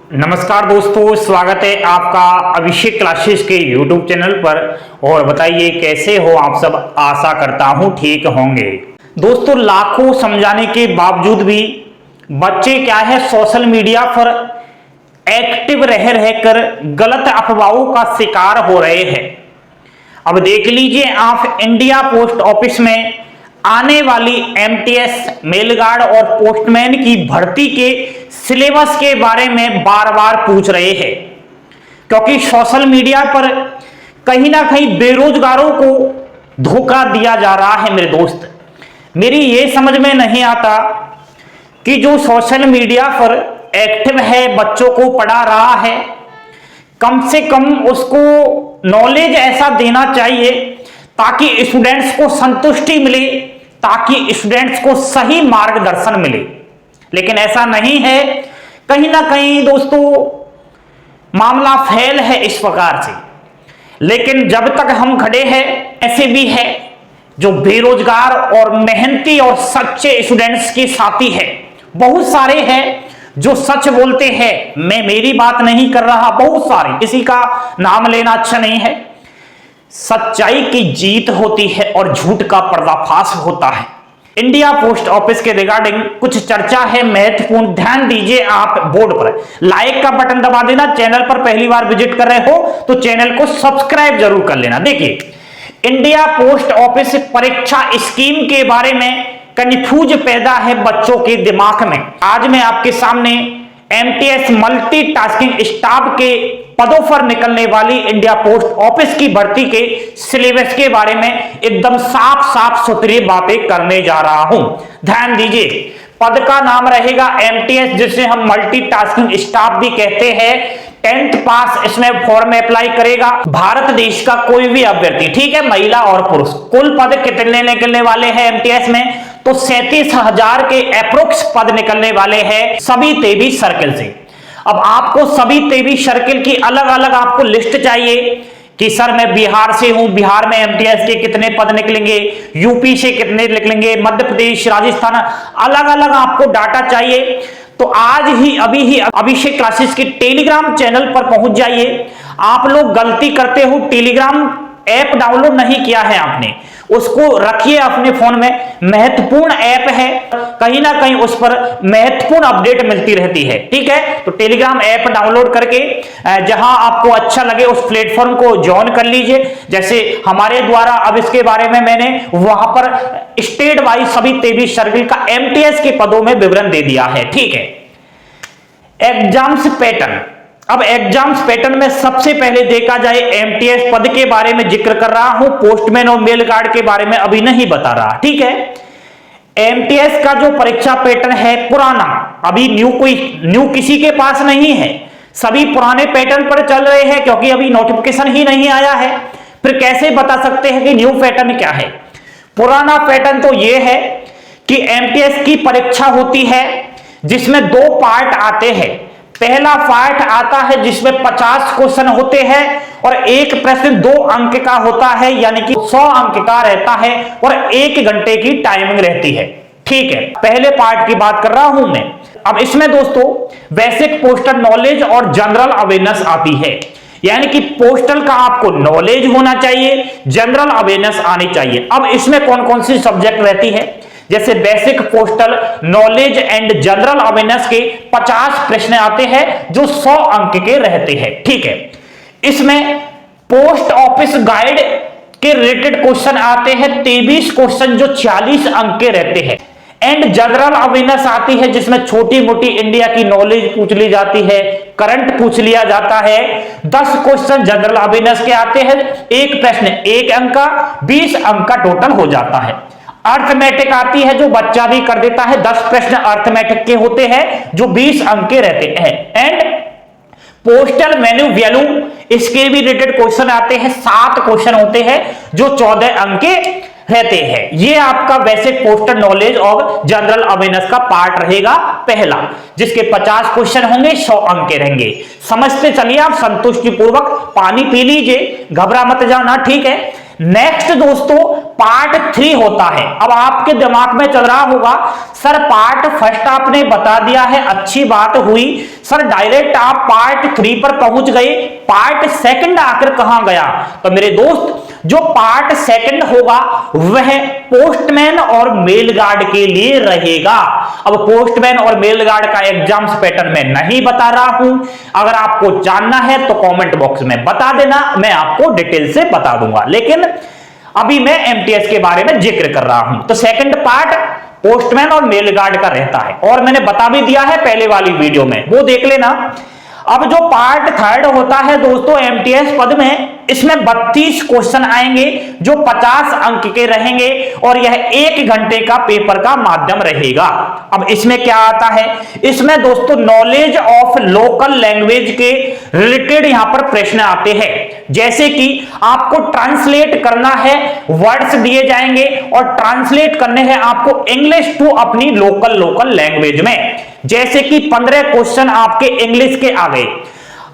नमस्कार दोस्तों, स्वागत है आपका अभिषेक क्लासेस के YouTube चैनल पर। और बताइए कैसे हो आप सब। आशा करता हूं ठीक होंगे। दोस्तों, लाखों समझाने के बावजूद भी बच्चे क्या है सोशल मीडिया पर एक्टिव रह रहकर गलत अफवाहों का शिकार हो रहे हैं। अब देख लीजिए आप, इंडिया पोस्ट ऑफिस में आने वाली एमटीएस, मेल गार्ड और पोस्टमैन की भर्ती के सिलेबस के बारे में बार बार पूछ रहे हैं, क्योंकि सोशल मीडिया पर कहीं ना कहीं बेरोजगारों को धोखा दिया जा रहा है। मेरे दोस्त, मेरी ये समझ में नहीं आता कि जो सोशल मीडिया पर एक्टिव है, बच्चों को पढ़ा रहा है, कम से कम उसको नॉलेज ऐसा देना चाहिए ताकि स्टूडेंट्स को संतुष्टि मिले, ताकि स्टूडेंट्स को सही मार्गदर्शन मिले। लेकिन ऐसा नहीं है। कहीं ना कहीं दोस्तों मामला फेल है इस प्रकार से। लेकिन जब तक हम खड़े हैं, ऐसे भी है जो बेरोजगार और मेहनती और सच्चे स्टूडेंट्स के साथी है। बहुत सारे हैं जो सच बोलते हैं। मैं मेरी बात नहीं कर रहा, बहुत सारे, किसी का नाम लेना अच्छा नहीं है। सच्चाई की जीत होती है और झूठ का पर्दाफाश होता है। इंडिया पोस्ट ऑफिस के रिगार्डिंग कुछ चर्चा है, महत्वपूर्ण, ध्यान दीजिए आप। बोर्ड पर लाइक का बटन दबा देना। चैनल पर पहली बार विजिट कर रहे हो तो चैनल को सब्सक्राइब जरूर कर लेना। देखिए, इंडिया पोस्ट ऑफिस परीक्षा स्कीम के बारे में कंफ्यूज पैदा है बच्चों के दिमाग में। आज मैं आपके सामने एमटीएस मल्टीटास्किंग स्टाफ के पदों पर निकलने वाली इंडिया पोस्ट ऑफिस की भर्ती के सिलेबस के बारे में एकदम साफ सुथरी बातें करने जा रहा हूं। ध्यान दीजिए, पद का नाम रहेगा एमटीएस, जिसे हम मल्टीटास्किंग स्टाफ भी कहते हैं। 10th पास इसमें फॉर्म में अप्लाई करेगा भारत देश का कोई भी अभ्यर्थी, ठीक है, महिला और पुरुष। कुल पद कितने निकलने वाले हैं एमटीएस में? तो 37,000 के अप्रोक्स पद निकलने वाले हैं सभी 23 सर्किल से। अब आपको सभी 23 सर्किल की अलग अलग आपको लिस्ट चाहिए कि सर मैं बिहार से हूं, बिहार में एमटीएस के कितने पद निकलेंगे, यूपी से कितने निकलेंगे, मध्य प्रदेश, राजस्थान, अलग अलग आपको डाटा चाहिए। तो आज ही अभी ही अभिषेक क्लासेस के टेलीग्राम चैनल पर पहुंच जाइए। आप लोग गलती करते हो, टेलीग्राम ऐप डाउनलोड नहीं किया है आपने, उसको रखिए अपने फोन में। महत्वपूर्ण ऐप है, कहीं ना कहीं उस पर महत्वपूर्ण अपडेट मिलती रहती है, ठीक है। तो टेलीग्राम ऐप डाउनलोड करके जहां आपको अच्छा लगे उस प्लेटफॉर्म को ज्वाइन कर लीजिए। जैसे हमारे द्वारा अब इसके बारे में मैंने वहां पर स्टेट वाइज सभी 23 सर्किल का एमटीएस के पदों में विवरण दे दिया है, ठीक है। एग्जाम्स पैटर्न, अब एग्जाम्स पैटर्न में सबसे पहले देखा जाए एमटीएस पद के बारे में जिक्र कर रहा हूं, पोस्टमैन और मेल गार्ड के बारे में अभी नहीं बता रहा, ठीक है। एमटीएस का जो परीक्षा पैटर्न है पुराना, अभी न्यू किसी के पास नहीं है, सभी पुराने पैटर्न पर चल रहे हैं, क्योंकि अभी नोटिफिकेशन ही नहीं आया है। फिर कैसे बता सकते हैं कि न्यू पैटर्न क्या है? पुराना पैटर्न तो यह है कि एमटीएस की परीक्षा होती है जिसमें 2 पार्ट आते हैं। पहला पार्ट आता है जिसमें 50 क्वेश्चन होते हैं और एक प्रश्न 2 अंक का होता है, यानी कि 100 अंक का रहता है और 1 घंटे की टाइमिंग रहती है, ठीक है। पहले पार्ट की बात कर रहा हूं मैं। अब इसमें दोस्तों बेसिक पोस्टल नॉलेज और जनरल अवेयरनेस आती है, यानी कि पोस्टल का आपको नॉलेज होना चाहिए, जनरल अवेयरनेस आनी चाहिए। अब इसमें कौन कौन सी सब्जेक्ट रहती है? जैसे basic postal knowledge and general awareness के 50 प्रश्न आते हैं जो 100 अंक के रहते हैं, ठीक है। इसमें पोस्ट ऑफिस गाइड के रिलेटेड क्वेश्चन आते हैं 23 क्वेश्चन जो 40 अंक के रहते हैं। एंड जनरल अवेयरनेस आती है जिसमें छोटी मोटी इंडिया की नॉलेज पूछ ली जाती है, करंट पूछ लिया जाता है। 10 क्वेश्चन जनरल अवेयरनेस के आते हैं, एक प्रश्न 1 अंक का, 20 अंक का टोटल हो जाता है। अर्थमेटिक आती है जो बच्चा भी कर देता है, 10 प्रश्न अर्थमेटिक के होते हैं जो 20 अंक के रहते हैं। एंड पोस्टल मेन्यू वैल्यू, इसके भी रिलेटेड क्वेश्चन आते हैं, 7 क्वेश्चन होते हैं जो 14 अंक के रहते हैं। ये आपका बेसिक पोस्टल नॉलेज और जनरल अवेयरनेस का पार्ट रहेगा पहला, जिसके 50 क्वेश्चन होंगे, 100 अंक के रहेंगे। समझते चलिए आप, संतुष्टिपूर्वक पानी पी लीजिए, घबरा मत जाना, ठीक है। नेक्स्ट दोस्तों पार्ट 3 होता है। अब आपके दिमाग में चल रहा होगा सर पार्ट फर्स्ट आपने बता दिया है, अच्छी बात हुई सर, डायरेक्ट आप पार्ट 3 पर पहुंच गए, पार्ट सेकंड आकर कहां गया? तो मेरे दोस्त जो पार्ट सेकंड होगा वह पोस्टमैन और मेल गार्ड के लिए रहेगा। अब पोस्टमैन और मेल गार्ड का एग्जाम्स पैटर्न मैं नहीं बता रहा हूं, अगर आपको जानना है तो कमेंट बॉक्स में बता देना, मैं आपको डिटेल से बता दूंगा, लेकिन अभी मैं एमटीएस के बारे में जिक्र कर रहा हूं। तो सेकंड पार्ट पोस्टमैन और मेल गार्ड का रहता है, और मैंने बता भी दिया है पहले वाली वीडियो में, वो देख लेना। अब जो पार्ट थर्ड होता है दोस्तों एमटीएस पद में, इसमें 32 क्वेश्चन आएंगे जो 50 अंक के रहेंगे, और यह 1 घंटे का पेपर का माध्यम रहेगा। अब इसमें क्या आता है? इसमें दोस्तों नॉलेज ऑफ लोकल लैंग्वेज के रिलेटेड यहां पर प्रश्न आते हैं, जैसे कि आपको ट्रांसलेट करना है, वर्ड्स दिए जाएंगे और ट्रांसलेट करने हैं आपको इंग्लिश टू अपनी लोकल लैंग्वेज में, जैसे कि 15 क्वेश्चन आपके इंग्लिश के आ गए।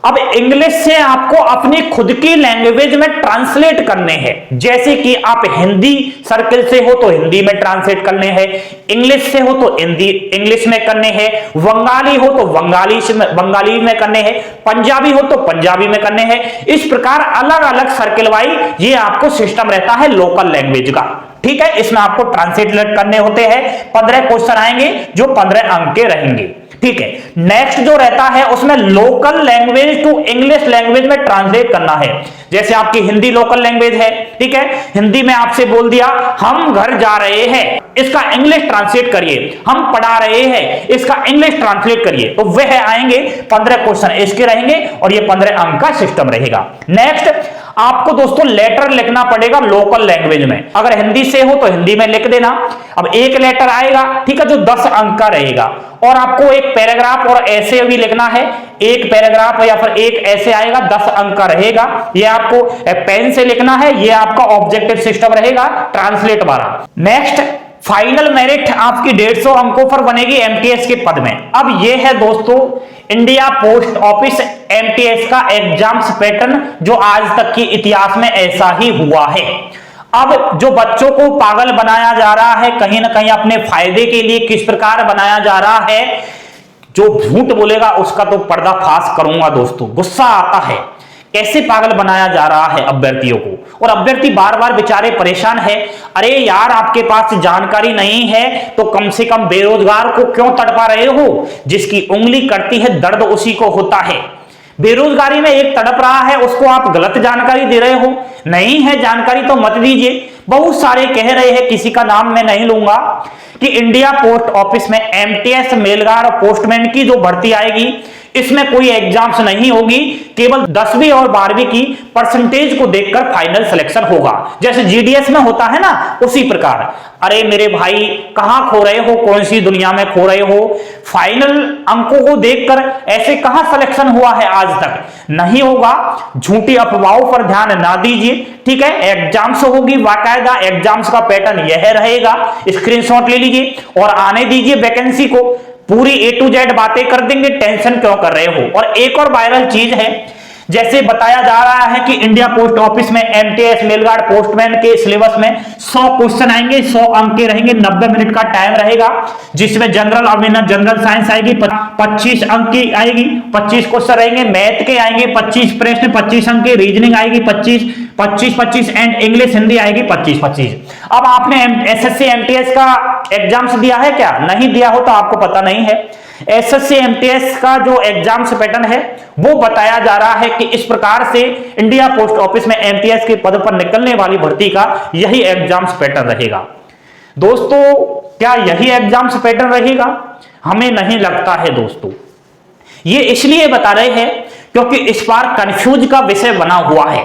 अब इंग्लिश से आपको अपनी खुद की लैंग्वेज में ट्रांसलेट करने हैं, जैसे कि आप हिंदी सर्कल से हो तो हिंदी में ट्रांसलेट करने हैं, इंग्लिश से हो तो हिंदी इंग्लिश में करने हैं, बंगाली हो तो बंगाली में करने हैं, पंजाबी हो तो पंजाबी में करने हैं। इस प्रकार अलग अलग सर्कल वाइज ये आपको सिस्टम रहता है लोकल लैंग्वेज का, ठीक है। इसमें आपको ट्रांसलेट करने होते हैं, 15 क्वेश्चन आएंगे जो 15 अंक के रहेंगे, ठीक है। नेक्स्ट जो रहता है उसमें local language to English language में ट्रांसलेट करना है, जैसे आपकी हिंदी लोकल लैंग्वेज है, ठीक है, हिंदी में आपसे बोल दिया हम घर जा रहे हैं, इसका इंग्लिश ट्रांसलेट करिए, हम पढ़ा रहे हैं, इसका इंग्लिश ट्रांसलेट करिए, तो वह आएंगे 15 क्वेश्चन इसके रहेंगे, और ये 15 अंक का सिस्टम रहेगा। नेक्स्ट आपको दोस्तों लेटर लिखना पड़ेगा लोकल लैंग्वेज में, अगर हिंदी से हो तो हिंदी में लिख देना। अब एक लेटर आएगा, ठीक है, जो 10 अंक का रहेगा, और आपको एक पैराग्राफ और ऐसे भी लिखना है, एक पैराग्राफ या फिर एक ऐसे आएगा, 10 अंक का रहेगा, ये आपको पेन से लिखना है, ये आपका ऑब्जेक्टिव सिस्टम रहेगा ट्रांसलेट वाला। नेक्स्ट फाइनल मेरिट आपकी 150 अंकों पर बनेगी एमटीएस के पद में। अब ये है दोस्तों इंडिया पोस्ट ऑफिस एमटीएस का एग्जाम्स पैटर्न, जो आज तक के इतिहास में ऐसा ही हुआ है। अब जो बच्चों को पागल बनाया जा रहा है कहीं ना कहीं अपने फायदे के लिए, किस प्रकार बनाया जा रहा है, जो झूठ बोलेगा उसका तो पर्दाफाश करूंगा दोस्तों, गुस्सा आता है कैसे पागल बनाया जा रहा है अभ्यर्थियों को, और अभ्यर्थी बार बार बेचारे परेशान है। अरे यार आपके पास जानकारी नहीं है तो कम से कम बेरोजगार को क्यों तड़पा रहे हो? जिसकी उंगली करती है दर्द उसी को होता है। बेरोजगारी में एक तड़प रहा है, उसको आप गलत जानकारी दे रहे हो, नहीं है जानकारी तो मत दीजिए। बहुत सारे कह रहे हैं, किसी का नाम मैं नहीं लूंगा, कि इंडिया पोस्ट ऑफिस में एमटीएस मेल गार्ड और पोस्टमैन की जो भर्ती आएगी इसमें कोई एग्जाम्स नहीं होगी, केवल 10वीं और 12वीं की परसेंटेज को देखकर फाइनल सिलेक्शन होगा, जैसे जीडीएस में होता है ना, उसी प्रकार। अरे मेरे भाई कहां खो रहे हो, कौन सी दुनिया में खो रहे हो? फाइनल अंकों को देखकर ऐसे कहां सिलेक्शन हुआ है आज तक? नहीं होगा। झूठी अफवाहों पर ध्यान ना दीजिए, ठीक है। एग्जाम्स होगी बाकायदा, एग्जाम्स का पैटर्न यह रहेगा, स्क्रीनशॉट ले लीजिए और आने दीजिए वैकेंसी को, पूरी A to Z बातें कर देंगे, टेंशन क्यों कर रहे हो। और एक और वायरल चीज है, जैसे बताया जा रहा है कि इंडिया पोस्ट ऑफिस में एमटीएस मेल गार्ड पोस्टमैन के सिलेबस में 100 क्वेश्चन आएंगे, 100 अंक के रहेंगे, 90 मिनट का टाइम रहेगा, जिसमें जनरल अवेयरनेस जनरल साइंस आएगी, 25 अंक की आएगी, 25 क्वेश्चन रहेंगे, मैथ के आएंगे 25 प्रश्न 25 अंक के, रीजनिंग आएगी 25 एंड इंग्लिश हिंदी आएगी 25। अब आपने एसएससी एमटीएस का एग्जाम्स दिया है क्या? नहीं दिया हो तो आपको पता नहीं है। एसएससी एमटीएस का जो एग्जाम्स पैटर्न है वो बताया जा रहा है कि इस प्रकार से इंडिया पोस्ट ऑफिस में एमटीएस के पद पर निकलने वाली भर्ती का यही एग्जाम्स पैटर्न रहेगा। दोस्तों क्या यही एग्जाम्स पैटर्न रहेगा? हमें नहीं लगता है दोस्तों। ये इसलिए बता रहे हैं क्योंकि इस बार कंफ्यूज का विषय बना हुआ है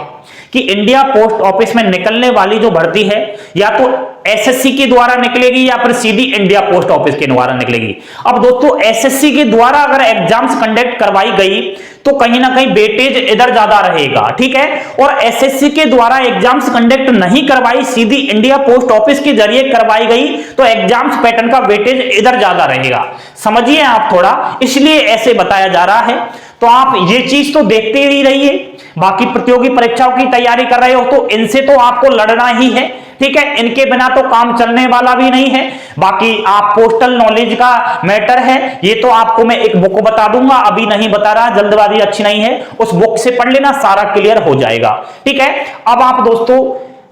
कि इंडिया पोस्ट ऑफिस में निकलने वाली जो भर्ती है या तो एसएससी के द्वारा निकलेगी या फिर सीधी इंडिया पोस्ट ऑफिस के द्वारा निकलेगी। अब दोस्तों एसएससी के द्वारा अगर एग्जाम्स कंडक्ट करवाई गई तो कहीं ना कहीं वेटेज इधर ज्यादा रहेगा, ठीक है। और एसएससी के द्वारा एग्जाम्स कंडक्ट नहीं करवाई, सीधी इंडिया पोस्ट ऑफिस के जरिए करवाई गई तो एग्जाम्स पैटर्न का वेटेज इधर ज्यादा रहेगा। समझिए आप थोड़ा, इसलिए ऐसे बताया जा रहा है। तो आप ये चीज तो देखते ही रहिए। बाकी प्रतियोगी परीक्षाओं की तैयारी कर रहे हो तो इनसे तो आपको लड़ना ही है, ठीक है, इनके बिना तो काम चलने वाला भी नहीं है। बाकी आप पोस्टल नॉलेज का मैटर है, ये तो आपको मैं एक बुक बता दूंगा, अभी नहीं बता रहा, जल्दबाजी अच्छी नहीं है, उस बुक से पढ़ लेना, सारा क्लियर हो जाएगा। ठीक है, अब आप दोस्तों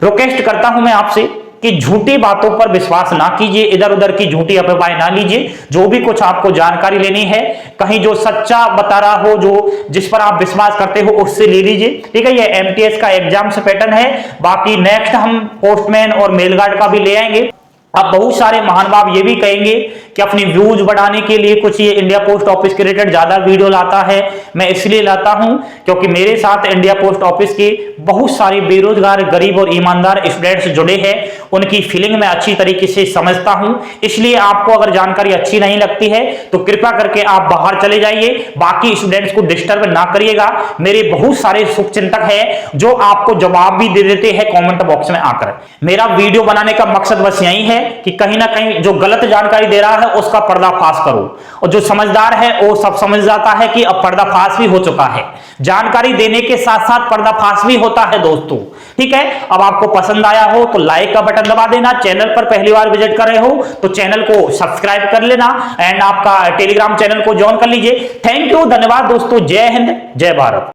रिक्वेस्ट करता हूं मैं आपसे कि झूठी बातों पर विश्वास ना कीजिए, इधर उधर की झूठी अफवाहें ना लीजिए। जो भी कुछ आपको जानकारी लेनी है, कहीं जो सच्चा बता रहा हो, जो जिस पर आप विश्वास करते हो, उससे ले लीजिए। ठीक है, ये एमटीएस का एग्जाम से पैटर्न है। बाकी नेक्स्ट हम पोस्टमैन और मेल गार्ड का भी ले आएंगे। अब बहुत सारे महानुभाव ये भी कहेंगे कि अपनी व्यूज बढ़ाने के लिए कुछ ये इंडिया पोस्ट ऑफिस के रिलेटेड ज्यादा वीडियो लाता है। मैं इसलिए लाता हूं क्योंकि मेरे साथ इंडिया पोस्ट ऑफिस के बहुत सारे बेरोजगार, गरीब और ईमानदार स्टूडेंट्स जुड़े हैं, उनकी फीलिंग मैं अच्छी तरीके से समझता हूं। इसलिए आपको अगर जानकारी अच्छी नहीं लगती है तो कृपया करके आप बाहर चले जाइए, बाकी स्टूडेंट्स को डिस्टर्ब ना करिएगा। मेरे बहुत सारे शुभचिंतक हैं जो आपको जवाब भी दे देते हैं कमेंट बॉक्स में आकर। मेरा वीडियो बनाने का मकसद बस यही है कि कहीं ना कहीं जो गलत जानकारी दे रहा है उसका पर्दाफाश करो, और जो समझदार है वो सब समझ जाता है कि अब पर्दाफाश भी हो चुका है। जानकारी देने के साथ साथ पर्दाफाश भी होता है दोस्तों। ठीक है, अब आपको पसंद आया हो तो लाइक का बटन दबा देना, चैनल पर पहली बार विजिट कर रहे हो तो चैनल को सब्सक्राइब कर लेना, एंड आपका टेलीग्राम चैनल को ज्वाइन कर लीजिए। थैंक यू, धन्यवाद दोस्तों। जय हिंद, जय भारत।